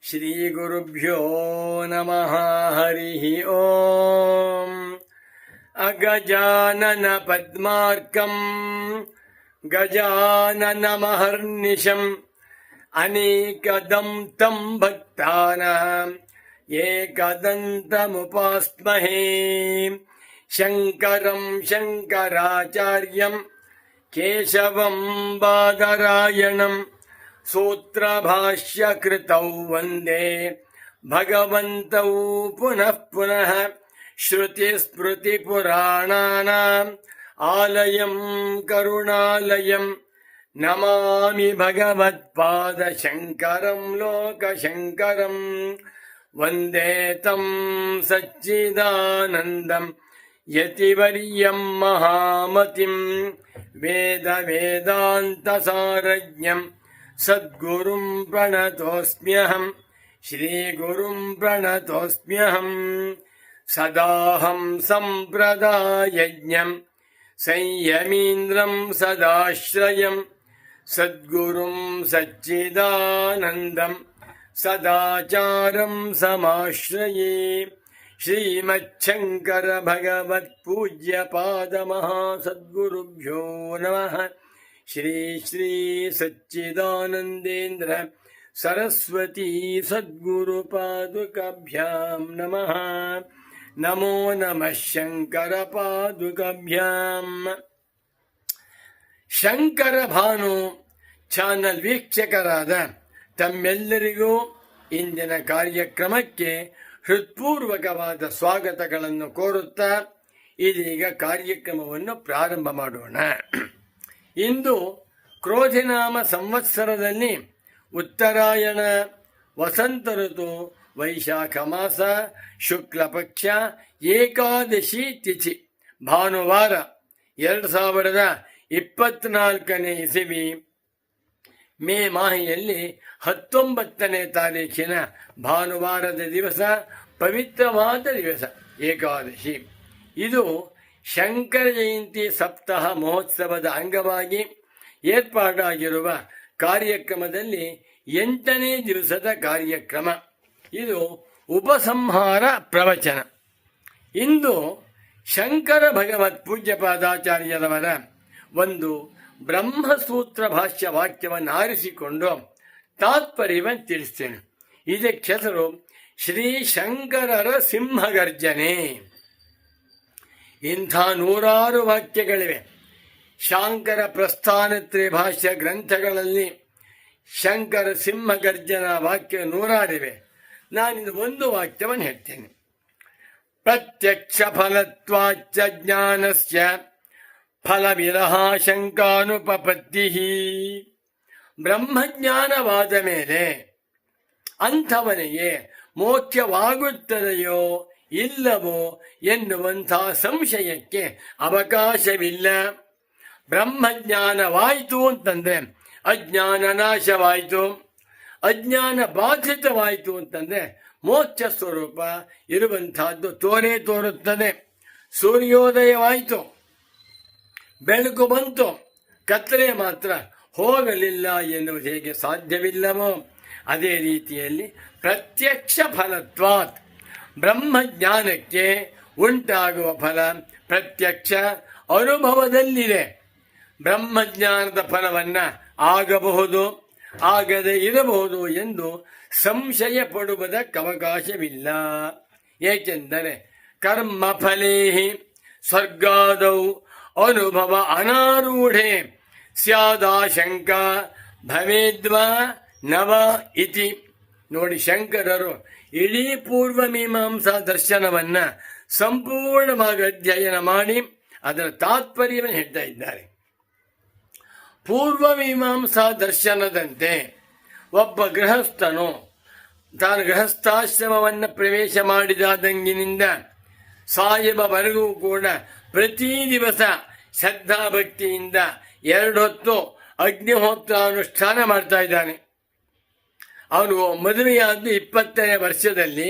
ಶ್ರೀಗುರುಭ್ಯೋ ನಮಃ ಹರಿಃ ಓಂ. ಅಗಜಾನನ ಪದ್ಮಾರ್ಕಂ ಗಜಾನನಮಹರ್ನಿಶಂ ಅನೇಕದಂತಂ ಭಕ್ತಾನಾಂ ಏಕದಂತಮುಪಾಸ್ಮಹೇ. ಶಂಕರಂ ಶಂಕರಾಚಾರ್ಯಂ ಕೇಶವಂ ಬಾದರಾಯಣಂ ಸೂತ್ರಭಾಷ್ಯಕೃತೌ ವಂದೇ ಭಗವಂತೌ ಪುನಃ ಪುನಃ. ಶ್ರುತಿಸ್ಮೃತಿಪುರಾಣಾನಾಂ ಆಲಯಂ ಕರುಣಾಲಯಂ ನಮಾಮಿ ಭಗವತ್ಪಾದಶಂಕರಂ ಲೋಕಶಂಕರಂ. ವಂದೇ ತಂ ಸಚ್ಚಿದಾನಂದಂ ಯತಿವರ್ಯಂ ಮಹಾಮತಿಂ ವೇದ ವೇದಾಂತಸಾರಜ್ಞಂ ಸದ್ಗುರುಂ ಪ್ರಣತೋಸ್ಮ್ಯಹಂ. ಶ್ರೀಗುರುಂ ಪ್ರಣತೋಸ್ಮ್ಯಹಂ. ಸದಾಹಂ ಸಂಪ್ರದಾಯಜ್ಞಂ ಸಂಯಮೀಂದ್ರಂ ಸದಾಶ್ರಯಂ ಸದ್ಗುರುಂ ಸಚ್ಚಿದಾನಂದಂ ಸದಾಚಾರಂ ಸಮಾಶ್ರಯೇ. ಶ್ರೀಮಚ್ಛಂಕರ ಭಗವತ್ ಪೂಜ್ಯ ಪಾದ ಮಹಾಸದ್ಗುರುಭ್ಯೋ ನಮಃ. ಶ್ರೀ ಶ್ರೀ ಸಚ್ಚಿದಾನಂದೇಂದ್ರ ಸರಸ್ವತಿ ಸದ್ಗುರು ಪಾದುಕಾಭ್ಯಾಂ ನಮಃ. ನಮೋ ನಮಃ ಶಂಕರ ಪಾದುಕಾಭ್ಯಾಂ. ಶಂಕರ ಭಾನು ಚಾನಲ್ ವೀಕ್ಷಕರಾದ ತಮ್ಮೆಲ್ಲರಿಗೂ ಇಂದಿನ ಕಾರ್ಯಕ್ರಮಕ್ಕೆ ಹೃತ್ಪೂರ್ವಕವಾದ ಸ್ವಾಗತಗಳನ್ನು ಕೋರುತ್ತಾ ಇದೀಗ ಕಾರ್ಯಕ್ರಮವನ್ನು ಪ್ರಾರಂಭ ಮಾಡೋಣ. ಇಂದು ಕ್ರೋಧಿನಾಮ ಸಂವತ್ಸರದಲ್ಲಿ ಉತ್ತರಾಯಣ ವಸಂತ ಋತು ವೈಶಾಖ ಮಾಸ ಶುಕ್ಲ ಪಕ್ಷ ಏಕಾದಶಿ ತಿಥಿ ಭಾನುವಾರ 2024ನೇ ಇಸವಿ ಮೇ ಮಾಹೆಯಲ್ಲಿ 19ನೇ ತಾರೀಖಿನ ಭಾನುವಾರದ ದಿವಸ ಪವಿತ್ರವಾದ ದಿವಸ ಏಕಾದಶಿ. ಇದು ಶಂಕರ ಜಯಂತಿ ಸಪ್ತಾಹ ಮಹೋತ್ಸವದ ಅಂಗವಾಗಿ ಏರ್ಪಾಡಾಗಿರುವ ಕಾರ್ಯಕ್ರಮದಲ್ಲಿ 8ನೇ ದಿವಸದ ಕಾರ್ಯಕ್ರಮ. ಇದು ಉಪಸಂಹಾರ ಪ್ರವಚನ. ಇಂದು ಶಂಕರ ಭಗವತ್ ಪೂಜ್ಯಪಾದಾಚಾರ್ಯರವರ ಒಂದು ಬ್ರಹ್ಮಸೂತ್ರ ಭಾಷ್ಯ ವಾಕ್ಯವನ್ನು ಆರಿಸಿಕೊಂಡು ತಾತ್ಪರ್ಯವನ್ನು ತಿಳಿಸ್ತೇನೆ. ಇದಕ್ಕೆ ಹೆಸರು ಶ್ರೀ ಶಂಕರರ ಸಿಂಹಗರ್ಜನೆ. ಇಂಥ ನೂರಾರು ವಾಕ್ಯಗಳಿವೆ. ಶಾಂಕರ ಪ್ರಸ್ಥಾನತ್ರಯ ಭಾಷ್ಯ ಗ್ರಂಥಗಳಲ್ಲಿ ಶಂಕರ ಸಿಂಹಗರ್ಜನ ವಾಕ್ಯ ನೂರಾರಿವೆ. ನಾನಿಂದು ಒಂದು ವಾಕ್ಯವನ್ನು ಹೇಳ್ತೇನೆ. ಪ್ರತ್ಯಕ್ಷ ಫಲತ್ವಾಚ್ಚ ಜ್ಞಾನಸ್ಯ ಫಲವಿರಹ ಶಂಕಾನುಪಪತ್ತಿ. ಬ್ರಹ್ಮಜ್ಞಾನವಾದ ಮೇಲೆ ಅಂಥವನಿಗೆ ಮೋಕ್ಷವಾಗುತ್ತದೆಯೋ ಇಲ್ಲವೋ ಎನ್ನುವಂಥ ಸಂಶಯಕ್ಕೆ ಅವಕಾಶವಿಲ್ಲ. ಬ್ರಹ್ಮಜ್ಞಾನವಾಯಿತು ಅಂತಂದ್ರೆ ಅಜ್ಞಾನ ನಾಶವಾಯಿತು, ಅಜ್ಞಾನ ಬಾಧಿತವಾಯಿತು ಅಂತಂದ್ರೆ ಮೋಕ್ಷ ಸ್ವರೂಪ ಇರುವಂತಹದ್ದು ತೋರುತ್ತದೆ. ಸೂರ್ಯೋದಯವಾಯಿತು, ಬೆಳಕು ಬಂತು, ಕತ್ತಲೆ ಮಾತ್ರ ಹೋಗಲಿಲ್ಲ ಎನ್ನುವುದು ಹೇಗೆ ಸಾಧ್ಯವಿಲ್ಲವೋ ಅದೇ ರೀತಿಯಲ್ಲಿ ಪ್ರತ್ಯಕ್ಷ ಫಲತ್ವಾತ್ ಬ್ರಹ್ಮಜ್ಞಾನಕ್ಕೆ ಉಂಟಾಗುವ ಫಲ ಪ್ರತ್ಯಕ್ಷ ಅನುಭವದಲ್ಲಿದೆ. ಬ್ರಹ್ಮಜ್ಞಾನದ ಫಲವನ್ನು ಆಗಬಹುದು, ಆಗದೆ ಇರಬಹುದು ಎಂದು ಸಂಶಯ ಪಡುವುದಕ್ಕೆ ಅವಕಾಶವಿಲ್ಲ. ಏಕೆಂದರೆ ಕರ್ಮಫಲೇ ಸ್ವರ್ಗಾದೌ ಅನುಭವ ಅನಾರೂಢೆ ಸ್ಯಾದಾಶಂಕ ಭವೇದ್ವಾ ನವ ಇತಿ. ನೋಡಿ, ಶಂಕರರು ಇಡೀ ಪೂರ್ವ ಮೀಮಾಂಸಾ ದರ್ಶನವನ್ನ ಸಂಪೂರ್ಣವಾಗಿ ಅಧ್ಯಯನ ಮಾಡಿ ಅದರ ತಾತ್ಪರ್ಯವನ್ನು ಹೇಳ್ತಾ ಇದ್ದಾರೆ. ಪೂರ್ವ ಮೀಮಾಂಸಾ ದರ್ಶನದಂತೆ ಒಬ್ಬ ಗೃಹಸ್ಥನು ತಾನು ಗೃಹಸ್ಥಾಶ್ರಮವನ್ನು ಪ್ರವೇಶ ಮಾಡಿದಾದಂಗಿನಿಂದ ಸಾಯುವವರೆಗೂ ಕೂಡ ಪ್ರತಿ ದಿವಸ ಶ್ರದ್ಧಾಭಕ್ತಿಯಿಂದ 2 ಹೊತ್ತು ಅಗ್ನಿಹೋತ್ರ ಅನುಷ್ಠಾನ ಮಾಡ್ತಾ ಇದ್ದಾನೆ. ಅವನು ಮದುವೆಯಾದ್ದು 20ನೇ ವರ್ಷದಲ್ಲಿ,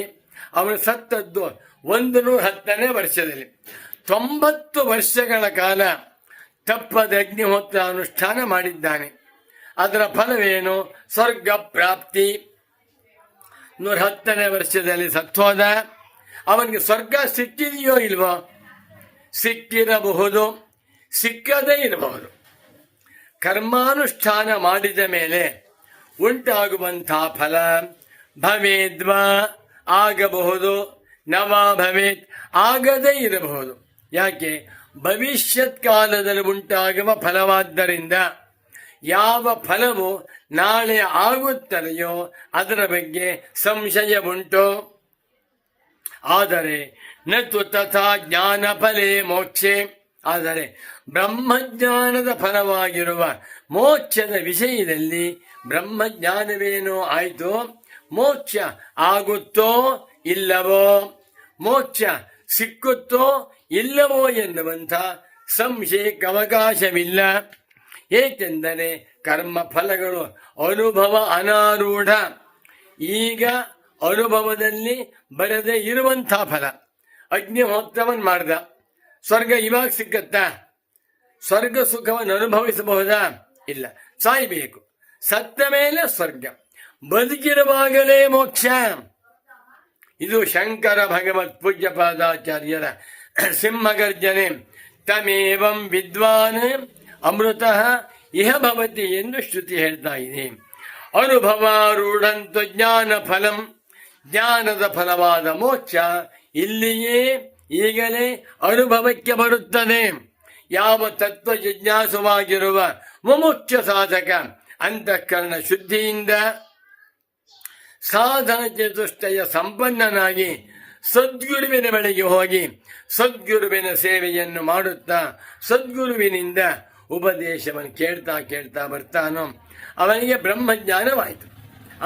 ಅವನು ಸತ್ತದ್ದು 110ನೇ ವರ್ಷದಲ್ಲಿ. 90 ವರ್ಷಗಳ ಕಾಲ ತಪ್ಪದ ಅಗ್ನಿಹೋತ್ರ ಅನುಷ್ಠಾನ ಮಾಡಿದ್ದಾನೆ. ಅದರ ಫಲವೇನು? ಸ್ವರ್ಗ ಪ್ರಾಪ್ತಿ. 110ನೇ ವರ್ಷದಲ್ಲಿ ಸತ್ತೋದ. ಅವನಿಗೆ ಸ್ವರ್ಗ ಸಿಕ್ಕಿದೆಯೋ ಇಲ್ವೋ? ಸಿಕ್ಕಿರಬಹುದು, ಸಿಕ್ಕದೇ ಇರಬಹುದು. ಕರ್ಮಾನುಷ್ಠಾನ ಮಾಡಿದ ಮೇಲೆ ಉಂಟಾಗುವಂಥ ಫಲ ಭವೇದ್ವಾ ಆಗಬಹುದು, ನವ ಭವೇತ್ ಆಗದೇ ಇರಬಹುದು. ಯಾಕೆ? ಭವಿಷ್ಯತ್ ಕಾಲದಲ್ಲಿ ಉಂಟಾಗುವ ಫಲವಾದ್ದರಿಂದ ಯಾವ ಫಲವು ನಾಳೆ ಆಗುತ್ತದೆಯೋ ಅದರ ಬಗ್ಗೆ ಸಂಶಯ ಉಂಟು. ಆದರೆ ನತು ತಥಾ ಜ್ಞಾನ ಫಲೇ ಮೋಕ್ಷೆ, ಆದರೆ ಬ್ರಹ್ಮಜ್ಞಾನದ ಫಲವಾಗಿರುವ ಮೋಕ್ಷದ ವಿಷಯದಲ್ಲಿ ಬ್ರಹ್ಮಜ್ಞಾನವೇನೋ ಆಯಿತು, ಮೋಕ್ಷ ಆಗುತ್ತೋ ಇಲ್ಲವೋ, ಮೋಕ್ಷ ಸಿಕ್ಕುತ್ತೋ ಇಲ್ಲವೋ ಎನ್ನುವಂಥ ಸಂಶಯಕ್ಕೆ ಅವಕಾಶವಿಲ್ಲ. ಏಕೆಂದರೆ ಕರ್ಮ ಫಲಗಳು ಅನುಭವ ಅನಾರೂಢ. ಈಗ ಅನುಭವದಲ್ಲಿ ಬರದೇ ಇರುವಂಥ ಫಲ. ಅಗ್ನಿಹೋತ್ರವನ್ನು ಮಾಡ್ದ, ಸ್ವರ್ಗ ಇವಾಗ ಸಿಕ್ಕತ್ತಾ? ಸ್ವರ್ಗ ಸುಖವನ್ನು ಅನುಭವಿಸಬಹುದಾ? ಇಲ್ಲ, ಸಾಯಬೇಕು. ಸತ್ತ ಮೇಲೆ ಸ್ವರ್ಗ, ಬದುಕಿರುವಾಗಲೇ ಮೋಕ್ಷ. ಇದು ಶಂಕರ ಭಗವತ್ ಪೂಜ್ಯ ಪಾದಾಚಾರ್ಯರ ಸಿಂಹಗರ್ಜನೆ. ತಮೇವಂ ವಿದ್ವಾನ್ ಅಮೃತಃ ಇಹ ಭವತಿ ಎಂದು ಶ್ರುತಿ ಹೇಳ್ತಾ ಇದೆ. ಅನುಭವಾರೂಢಂತು ಜ್ಞಾನ ಫಲಂ, ಜ್ಞಾನದ ಫಲವಾದ ಮೋಕ್ಷ ಇಲ್ಲಿಯೇ ಈಗಲೇ ಅನುಭವಕ್ಕೆ ಬರುತ್ತದೆ. ಯಾವ ತತ್ವ ಜಿಜ್ಞಾಸುವಾಗಿರುವ ಮುಮುಕ್ಷ ಸಾಧಕ ಅಂತಃಕರಣ ಶುದ್ಧಿಯಿಂದ ಸಾಧನ ಚತುಷ್ಟಯ ಸಂಪನ್ನನಾಗಿ ಸದ್ಗುರುವಿನ ಬಳಿಗೆ ಹೋಗಿ ಸದ್ಗುರುವಿನ ಸೇವೆಯನ್ನು ಮಾಡುತ್ತಾ ಸದ್ಗುರುವಿನಿಂದ ಉಪದೇಶವನ್ನು ಕೇಳ್ತಾ ಕೇಳ್ತಾ ಬರ್ತಾನೋ ಅವನಿಗೆ ಬ್ರಹ್ಮಜ್ಞಾನವಾಯಿತು.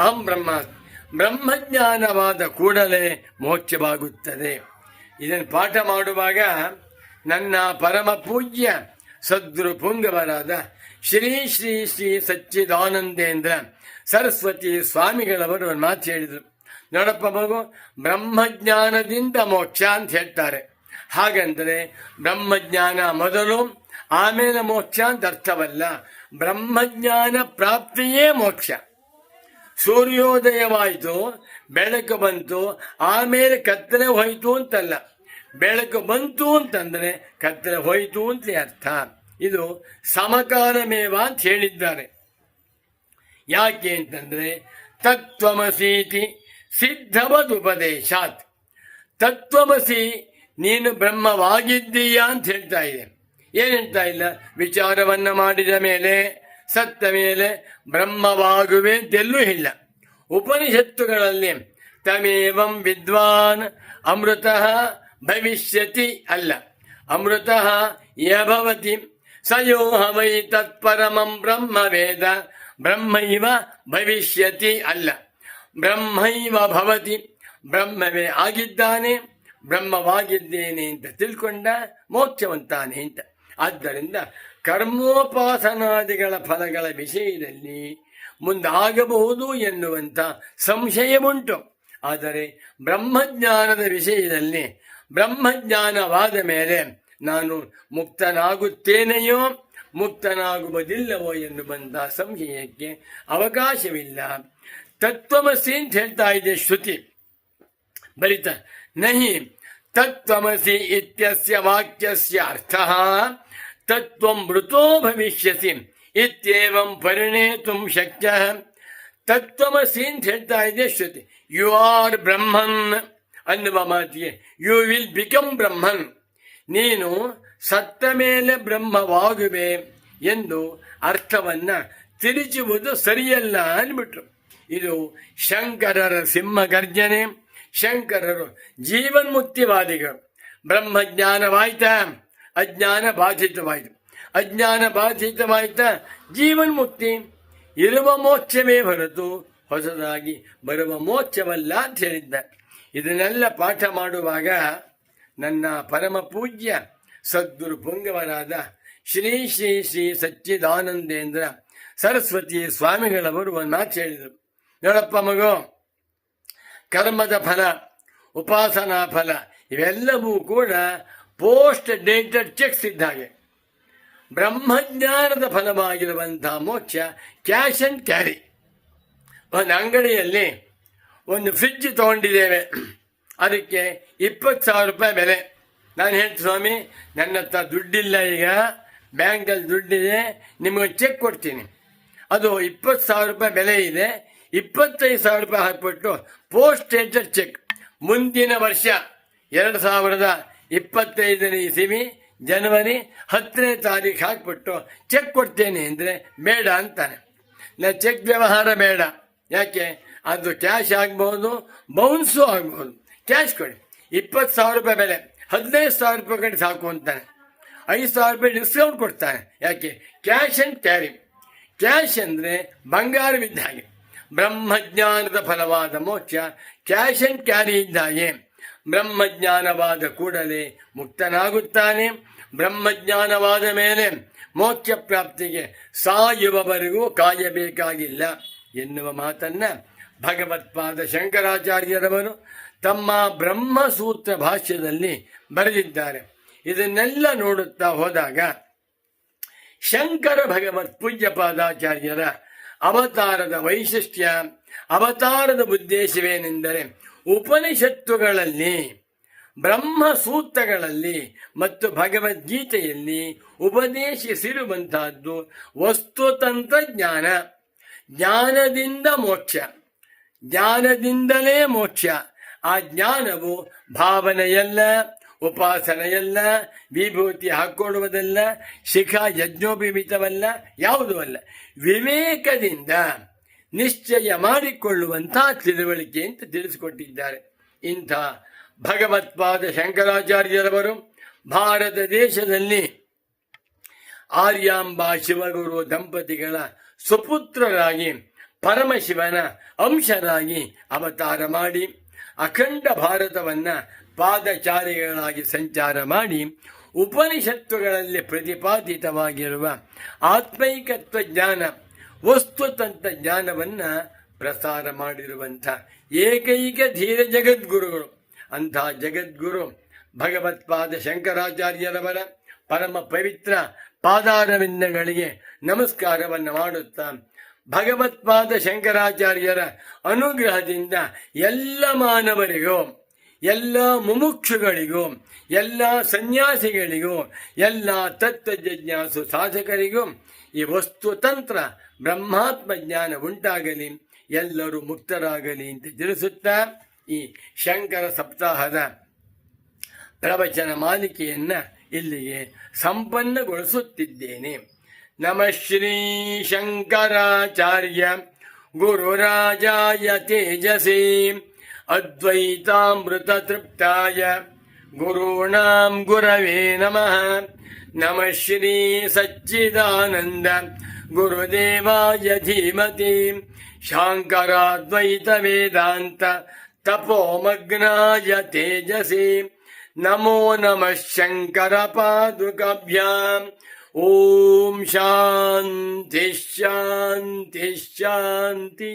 ಅಹಂ ಬ್ರಹ್ಮಾಸ್ಮಿ, ಬ್ರಹ್ಮಜ್ಞಾನವಾದ ಕೂಡಲೇ ಮೋಕ್ಷವಾಗುತ್ತದೆ. ಇದನ್ನು ಪಾಠ ಮಾಡುವಾಗ ನನ್ನ ಪರಮ ಪೂಜ್ಯ ಸದ್ಗುರು ಪುಂಗವರಾದ ಶ್ರೀ ಶ್ರೀ ಶ್ರೀ ಸಚ್ಚಿದಾನಂದೇಂದ್ರ ಸರಸ್ವತಿ ಸ್ವಾಮಿಗಳವರು ಒಂದು ಮಾತು ಹೇಳಿದರು. ನೋಡಪ್ಪ ಮಗು, ಬ್ರಹ್ಮಜ್ಞಾನದಿಂದ ಮೋಕ್ಷ ಅಂತ ಹೇಳ್ತಾರೆ. ಹಾಗಂದರೆ ಬ್ರಹ್ಮಜ್ಞಾನ ಮೊದಲು ಆಮೇಲೆ ಮೋಕ್ಷ ಅಂತ ಅರ್ಥವಲ್ಲ. ಬ್ರಹ್ಮಜ್ಞಾನ ಪ್ರಾಪ್ತಿಯೇ ಮೋಕ್ಷ. ಸೂರ್ಯೋದಯವಾಯಿತು, ಬೆಳಕು ಬಂತು, ಆಮೇಲೆ ಕತ್ತಲೆ ಹೋಯಿತು ಅಂತಲ್ಲ. ಬೆಳಕು ಬಂತು ಅಂತಂದ್ರೆ ಕತ್ತಲೆ ಹೋಯಿತು ಅಂತ ಅರ್ಥ. ಇದು ಸಮಕಾಲಮೇವ ಅಂತ ಹೇಳಿದ್ದಾರೆ. ಯಾಕೆ ಅಂತಂದ್ರೆ ತತ್ವಮಸೀತಿ ಸಿದ್ಧವದುಪದೇಶಾತ್. ತತ್ವಮಸಿ, ನೀನು ಬ್ರಹ್ಮವಾಗಿದ್ದೀಯಾ ಅಂತ ಹೇಳ್ತಾ ಇದೆ. ಏನ್ ಹೇಳ್ತಾ ಇಲ್ಲ? ವಿಚಾರವನ್ನ ಮಾಡಿದ ಮೇಲೆ ಸತ್ತ ಮೇಲೆ ಬ್ರಹ್ಮವಾಗುವೆ ಅಂತೆಲ್ಲೂ ಇಲ್ಲ. ಉಪನಿಷತ್ತುಗಳಲ್ಲಿ ತಮೇವಂ ವಿದ್ವಾನ್ ಅಮೃತಃ ಭವಿಷ್ಯತಿ ಅಲ್ಲ, ಅಮೃತಃ ಯಭವತಿ ಸಯೋಹಮೈ ತತ್ಪರಮಂ ಬ್ರಹ್ಮ ವೇದ ಬ್ರಹ್ಮೈವ ಭವಿಷ್ಯತಿ ಅಲ್ಲ, ಬ್ರಹ್ಮೈವ ಭವತಿ, ಬ್ರಹ್ಮವೇ ಆಗಿದ್ದಾನೆ, ಬ್ರಹ್ಮವಾಗಿದ್ದೇನೆ ಅಂತ ತಿಳ್ಕೊಂಡ ಮೋಕ್ಷವಂತಾನೆ ಅಂತ. ಆದ್ದರಿಂದ ಕರ್ಮೋಪಾಸನಾದಿಗಳ ಫಲಗಳ ವಿಷಯದಲ್ಲಿ ಮುಂದಾಗಬಹುದು ಎನ್ನುವಂಥ ಸಂಶಯವುಂಟು. ಆದರೆ ಬ್ರಹ್ಮಜ್ಞಾನದ ವಿಷಯದಲ್ಲಿ ಬ್ರಹ್ಮಜ್ಞಾನವಾದ ಮೇಲೆ ನಾನು ಮುಕ್ತನಾಗುತ್ತೇನೆಯೋ ಮುಕ್ತನಾಗುವುದಿಲ್ಲವೋ ಎನ್ನುವಂಥ ಸಂಶಯಕ್ಕೆ ಅವಕಾಶವಿಲ್ಲ. ತತ್ವಮಸಿ ಅಂತ ಹೇಳ್ತಾ ಇದೆ ಶ್ರುತಿ. ಬರಿತ ನಹಿ ತತ್ವಮಸಿ ಇತ್ಯಸ್ಯ ವಾಕ್ಯಸ್ಯ ಅರ್ಥಃ ತತ್ವಂ ಮೃತೋ ಭವಿಷ್ಯಸಿ ಇತ್ಯೇವಂ ಪರಿಣೇತುಂ ಶಕ್ಯ. ತತ್ವಮಸಿ ಅಂತ ಹೇಳ್ತಾ ಇದೆ ಶ್ರುತಿ. ಯು ಆರ್ ಬ್ರಹ್ಮನ್ ಅನ್ನುವ ಮಾತಿಗೆ ಯು ವಿಲ್ ಬಿಕಮ್ ಬ್ರಹ್ಮನ್, ನೀನು ಸತ್ತ ಮೇಲೆ ಬ್ರಹ್ಮವಾಗುವೆ ಎಂದು ಅರ್ಥವನ್ನ ತಿರುಚುವುದು ಸರಿಯಲ್ಲ ಅಂದ್ಬಿಟ್ರು. ಇದು ಶಂಕರರ ಸಿಂಹಗರ್ಜನೆ. ಶಂಕರರು ಜೀವನ್ಮುಕ್ತಿವಾದಿಗಳು. ಬ್ರಹ್ಮಜ್ಞಾನವಾಯ್ತಾ? ಅಜ್ಞಾನ ಬಾಧಿತವಾಯಿತು. ಅಜ್ಞಾನ ಬಾಧಿತವಾಯ್ತಾ? ಜೀವನ್ಮುಕ್ತಿ. ಇರುವ ಮೋಕ್ಷವೇ ಹೊರತು ಹೊಸದಾಗಿ ಬರುವ ಮೋಕ್ಷವಲ್ಲ ಅಂತ ಹೇಳಿದ್ದಾರೆ. ಇದನ್ನೆಲ್ಲ ಪಾಠ ಮಾಡುವಾಗ ನನ್ನ ಪರಮ ಪೂಜ್ಯ ಸದ್ಗುರು ಪುಂಗವರಾದ ಶ್ರೀ ಶ್ರೀ ಶ್ರೀ ಸಚ್ಚಿದಾನಂದೇಂದ್ರ ಸರಸ್ವತಿ ಸ್ವಾಮಿಗಳವರು ಒಂದು ಮಾತು ಹೇಳಿದರು. ನೋಡಪ್ಪ ಮಗು, ಕರ್ಮದ ಫಲ, ಉಪಾಸನಾ ಫಲ ಇವೆಲ್ಲವೂ ಕೂಡ ಪೋಸ್ಟ್ ಡೇಟೆಡ್ ಚೆಕ್ಸ್ ಇದ್ದ ಹಾಗೆ. ಬ್ರಹ್ಮಜ್ಞಾನದ ಫಲವಾಗಿರುವಂತಹ ಮೋಕ್ಷ ಕ್ಯಾಶ್ ಅಂಡ್ ಕ್ಯಾರಿ. ಒಂದು ಅಂಗಡಿಯಲ್ಲಿ ಒಂದು ಫ್ರಿಡ್ಜ್ ತಗೊಂಡಿದ್ದೇವೆ, ಅದಕ್ಕೆ 20,000 ರೂಪಾಯಿ ಬೆಲೆ. ನಾನು ಹೇಳ್ತೀನಿ, ಸ್ವಾಮಿ ನನ್ನ ಹತ್ರ ದುಡ್ಡಿಲ್ಲ, ಈಗ ಬ್ಯಾಂಕಲ್ಲಿ ದುಡ್ಡಿದೆ, ನಿಮಗೆ ಚೆಕ್ ಕೊಡ್ತೀನಿ, ಅದು 20,000 ರೂಪಾಯಿ ಬೆಲೆ ಇದೆ, 25,000 ರೂಪಾಯಿ ಹಾಕ್ಬಿಟ್ಟು ಪೋಸ್ಟ್ ಡೇಟೆಡ್ ಚೆಕ್ ಮುಂದಿನ ವರ್ಷ 2025 ಇಸವಿ ಜನವರಿ 10ನೇ ತಾರೀಕು ಹಾಕ್ಬಿಟ್ಟು ಚೆಕ್ ಕೊಡ್ತೇನೆ ಅಂದರೆ ಬೇಡ ಅಂತಾನೆ. ಚೆಕ್ ವ್ಯವಹಾರ ಬೇಡ, ಯಾಕೆ ಅದು ಕ್ಯಾಶ್ ಆಗ್ಬೋದು, ಬೌನ್ಸು ಆಗ್ಬೋದು. ಕ್ಯಾಶ್ ಕೊಡಿ, 20,000 ರೂಪಾಯಿ ಬೆಲೆ, 15,000 ರೂಪಾಯಿ ಕಡೆ ಸಾಕು ಅಂತಾನೆ. 5,000 ರೂಪಾಯಿ ಡಿಸ್ಕೌಂಟ್ ಕೊಡ್ತಾನೆ. ಯಾಕೆ? Cash and carry. ಕ್ಯಾಶ್ ಅಂದರೆ ಬಂಗಾರವಿದ್ದ ಹಾಗೆ, ಬ್ರಹ್ಮಜ್ಞಾನದ ಫಲವಾದ ಮೋಕ್ಷ ಕ್ಯಾಶ್ ಅಂಡ್ ಕ್ಯಾರಿ ಇದ್ದ ಹಾಗೆ. ಬ್ರಹ್ಮಜ್ಞಾನವಾದ ಕೂಡಲೇ ಮುಕ್ತನಾಗುತ್ತಾನೆ. ಬ್ರಹ್ಮಜ್ಞಾನವಾದ ಮೇಲೆ ಮೋಕ್ಷ ಪ್ರಾಪ್ತಿಗೆ ಸಾಯುವವರೆಗೂ ಕಾಯಬೇಕಾಗಿಲ್ಲ ಎನ್ನುವ ಮಾತನ್ನ ಭಗವತ್ಪಾದ ಶಂಕರಾಚಾರ್ಯರವರು ತಮ್ಮ ಬ್ರಹ್ಮಸೂತ್ರ ಭಾಷ್ಯದಲ್ಲಿ ಬರೆದಿದ್ದಾರೆ. ಇದನ್ನೆಲ್ಲ ನೋಡುತ್ತಾ ಹೋದಾಗ ಶಂಕರ ಭಗವತ್ ಪೂಜ್ಯಪಾದಾಚಾರ್ಯರ ಅವತಾರದ ವೈಶಿಷ್ಟ್ಯ, ಅವತಾರದ ಉದ್ದೇಶವೇನೆಂದರೆ ಉಪನಿಷತ್ತುಗಳಲ್ಲಿ, ಬ್ರಹ್ಮಸೂತ್ರಗಳಲ್ಲಿ ಮತ್ತು ಭಗವದ್ಗೀತೆಯಲ್ಲಿ ಉಪದೇಶಿಸಿರುವಂತಹದ್ದು ವಸ್ತುತಂತ್ರ ಜ್ಞಾನ. ಜ್ಞಾನದಿಂದ ಮೋಕ್ಷ, ಜ್ಞಾನದಿಂದಲೇ ಮೋಕ್ಷ. ಆ ಜ್ಞಾನವು ಭಾವನೆಯಲ್ಲ, ಉಪಾಸನೆಯಲ್ಲ, ವಿಭೂತಿ ಹಾಕ್ಕೊಳ್ಳುವುದಲ್ಲ, ಶಿಖಾ ಯಜ್ಞೋಪವೀತವಲ್ಲ, ಯಾವುದೂ ಅಲ್ಲ. ವಿವೇಕದಿಂದ ನಿಶ್ಚಯ ಮಾಡಿಕೊಳ್ಳುವಂತಹ ತಿಳುವಳಿಕೆ ಅಂತ ತಿಳಿಸಿಕೊಟ್ಟಿದ್ದಾರೆ. ಇಂಥ ಭಗವತ್ಪಾದ ಶಂಕರಾಚಾರ್ಯರವರು ಭಾರತ ದೇಶದಲ್ಲಿ ಆರ್ಯಾಂಬಾ ಶಿವಗುರು ದಂಪತಿಗಳ ಸುಪುತ್ರರಾಗಿ ಪರಮಶಿವನ ಅಂಶರಾಗಿ ಅವತಾರ ಮಾಡಿ ಅಖಂಡ ಭಾರತವನ್ನ ಪಾದಚಾರಿಗಳಾಗಿ ಸಂಚಾರ ಮಾಡಿ ಉಪನಿಷತ್ತುಗಳಲ್ಲಿ ಪ್ರತಿಪಾದಿತವಾಗಿರುವ ಆತ್ಮೈಕತ್ವ ಜ್ಞಾನ, ವಸ್ತುತಂತ್ರ ಜ್ಞಾನವನ್ನ ಪ್ರಸಾರ ಮಾಡಿರುವಂಥ ಏಕೈಕ ಧೀರ ಜಗದ್ಗುರುಗಳು. ಅಂಥ ಜಗದ್ಗುರು ಭಗವತ್ಪಾದ ಶಂಕರಾಚಾರ್ಯರವರ ಪರಮ ಪವಿತ್ರ ಪಾದಾರವಿಂದಗಳಿಗೆ ನಮಸ್ಕಾರವನ್ನು ಮಾಡುತ್ತಾ, ಭಗವತ್ಪಾದ ಶಂಕರಾಚಾರ್ಯರ ಅನುಗ್ರಹದಿಂದ ಎಲ್ಲ ಮಾನವರಿಗೂ, ಎಲ್ಲ ಮುಮುಕ್ಷುಗಳಿಗೂ, ಎಲ್ಲ ಸನ್ಯಾಸಿಗಳಿಗೂ, ಎಲ್ಲ ತತ್ವ ಜಿಜ್ಞಾಸು ಸಾಧಕರಿಗೂ ಈ ವಸ್ತುತಂತ್ರ ಬ್ರಹ್ಮಾತ್ಮ ಜ್ಞಾನ ಉಂಟಾಗಲಿ, ಎಲ್ಲರೂ ಮುಕ್ತರಾಗಲಿ ಅಂತ ತಿಳಿಸುತ್ತಾ ಈ ಶಂಕರ ಸಪ್ತಾಹದ ಪ್ರವಚನ ಮಾಲಿಕೆಯನ್ನ ಇಲ್ಲಿಗೆ ಸಂಪನ್ನಗೊಳಿಸುತ್ತಿದ್ದೇನೆ. ನಮಃ ಶ್ರೀ ಶಂಕರಾಚಾರ್ಯ ಗುರುರಾಜಾಯ ತೇಜಸೇ ಅದ್ವೈತಾಮೃತ ತೃಪ್ತಾಯ ಗುರುಣಾಂ ಗುರವೇ ನಮಃ. ನಮಃ ಶ್ರೀ ಸಚ್ಚಿದಾನಂದ ಗುರುದೇವಾಯ ಧೀಮತಿ ಶಾಂಕರಾದ್ವೈತ ವೇದಾಂತ ತಪೋಮಗ್ನಾಯ ತೇಜಸೇ. ನಮೋ ನಮಃ ಶಂಕರ ಪಾದುಕಾಭ್ಯಾಂ. ಓಂ ಶಾಂತಿ ಶಾಂತಿ ಶಾಂತಿ.